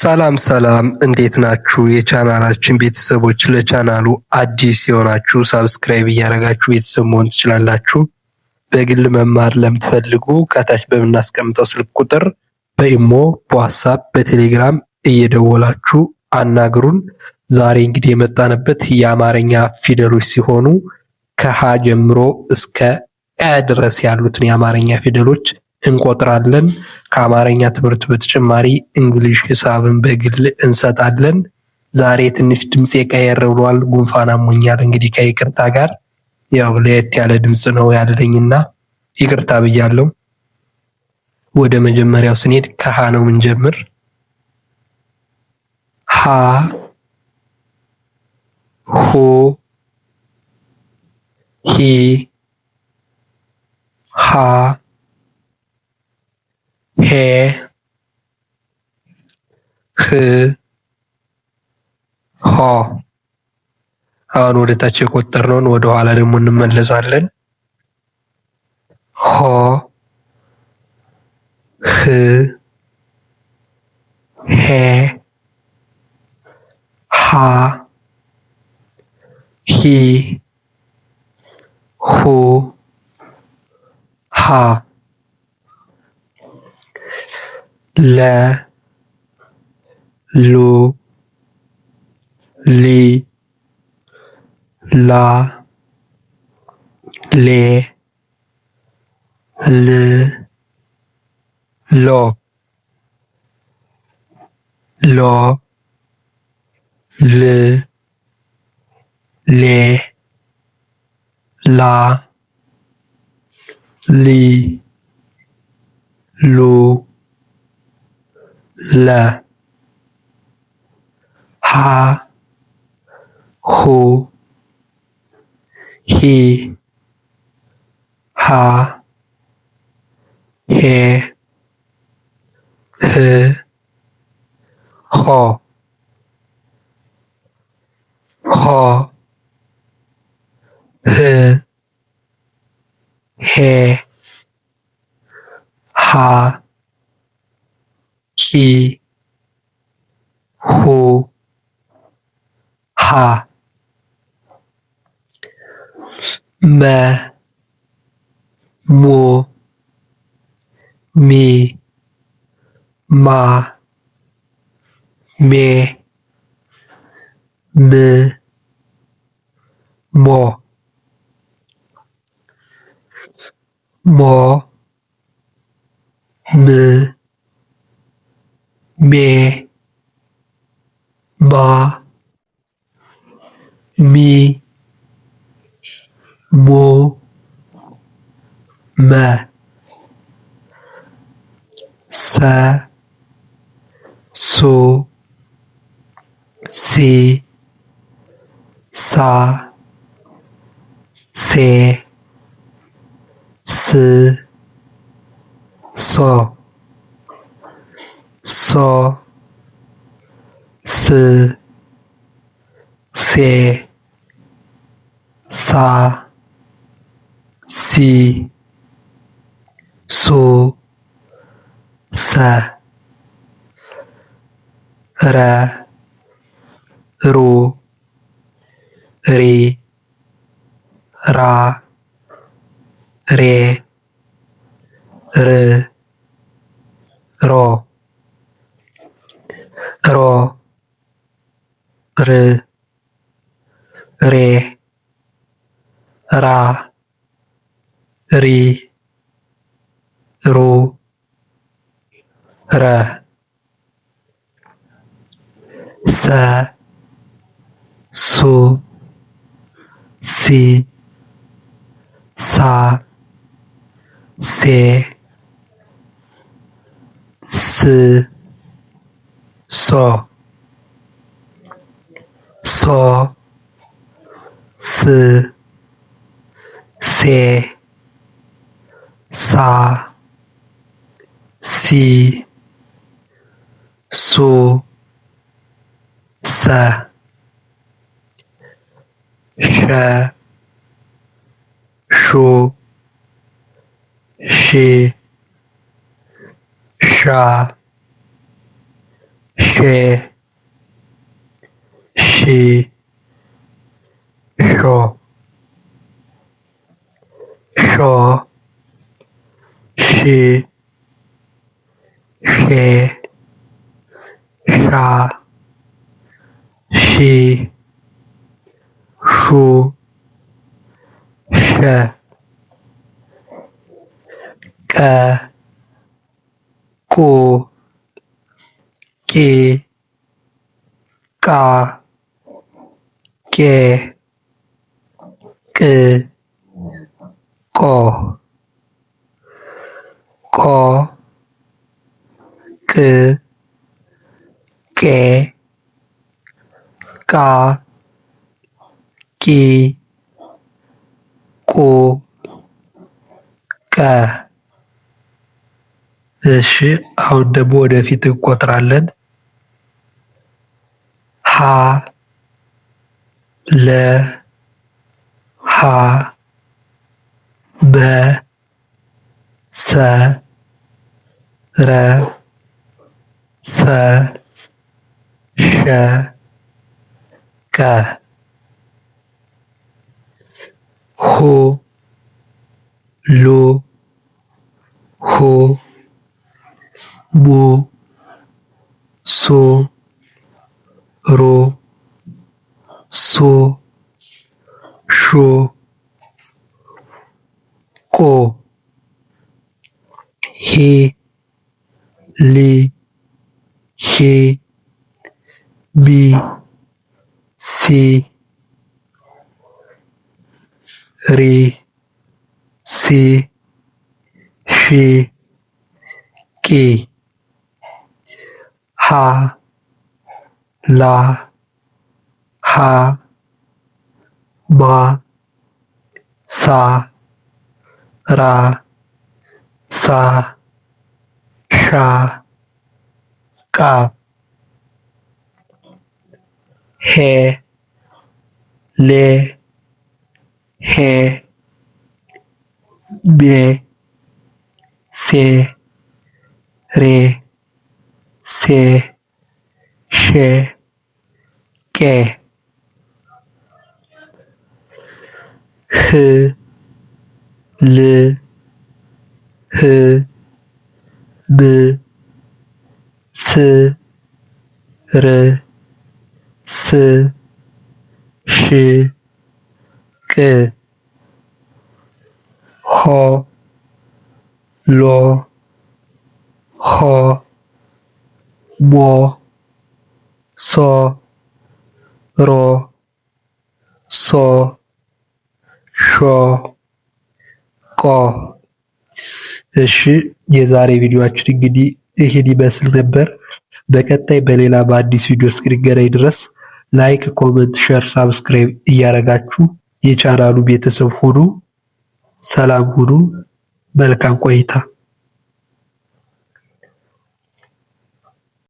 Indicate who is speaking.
Speaker 1: ሰላም ሰላም እንዴት ናችሁ? የቻናላችን ቤተሰቦች ለቻናሉ አዲስ የሆናችሁ ሳብስክራይብ እያደረጋችሁ ቤተሰብ መሆን ትችላላችሁ። በግል መማር ለምትፈልጉ ከታች በምናስቀምጠው ስልክ ቁጥር በኢሞ፣ በዋትስአፕ፣ በቴሌግራም እየደወላችሁ አናግሩን። ዛሬ እንግዲህ የመጣንበት የአማርኛ ፊደሎች ሲሆኑ ከሀ ጀምሮ እስከ እ ድረስ ያሉትን የአማርኛ ፊደሎች እንቆጥራለን። ከአማርኛ ትምህርት በተጨማሪ እንግሊዝ፣ ሂሳብን በግል እንሰጣለን። ዛሬ ትንሽ ድምጼ ቀየር ብሏል፣ ጉንፋን አሞኛል። እንግዲህ ከይቅርታ ጋር ያው ለየት ያለ ድምጽ ነው ያለኝና ይቅርታ ብያለሁ። ወደ መጀመሪያው ስንሄድ ከሀ ነው የምንጀምር። ሀ ሁ ሂ ሃ ሄ ህ ሆ። አሁን ወደ ታች የቆጠርነውን ወደ ኋላ ደግሞ እንመለሳለን። ሆ ህ ሄ ሃ ሂ ሁ ሃ ለ ሉ ሊ ላ ሌ ል ሎ ሎ ል ሌ ላ ሊ ሉ ለ ሀ ሁ ሂ ሃ ሄ ህ ሆ ሆ ህ ሄ ሃ ሂ ሁ ሃ መ ሙ ሚ ማ ሜ ም ሞ ሞ ም ሜ ማ ሚ ሙ መ ሰ ሱ ሲ ሳ ሴ ስ ሶ ሶ ስ ሴ ሳ ሲ ሱ ሰ ረ ሩ ሪ ራ ሬ ር ሮ ሮ ር ሬ ራ ሪ ሩ ረ ሰ ሱ ሲ ሳ ሴ ስ ሶ ሶ ስ ሴ ሳ ሲ ሱ ሰ ሸ ሹ ሺ ሻ ሼ ሺ ሾ ሾ ሺ ሼ ሻ ሺ ሹ ሸ ቀ ቁ ቂ ቃ ቄ ቅ ቆ ቆ ቅ ቄ ቃ ቂ ቁ ቀ። እሺ አሁን ደግሞ ወደፊት እንቆጥራለን። ሀ ለ ሀ በ ሰ ረ ሰ ሸ ቀ ሁ ሉ ሁ ሙ ሱ ሩ ሱ ሹ ቁ ሂ ሊ ሂ ሚ ሲ ሪ ሲ ሺ ቂ ሃ ላ ሃ ማ ሳ ራ ሳ ሻ ቃ ሄ ሌ ሄ ቤ ሴ ሬ ሴ ሼ ቄ ህ ል ህ ብ ስ ር ስ ሽ ቅ ሆ ሎ ሆ ሞ ሶ ሮ ሶ ሾ ቆ። እሺ የዛሬ ቪዲዮአችን እንግዲህ ይሄን ይመስል ነበር። በቀጣይ በሌላ በአዲስ ቪዲዮ እስክንገናኝ ድረስ ላይክ፣ ኮመንት፣ ሼር፣ ሳብስክራይብ እያደረጋችሁ የቻናሉ ቤተሰብ ሁኑ። ሰላም ሁኑ። መልካም ቆይታ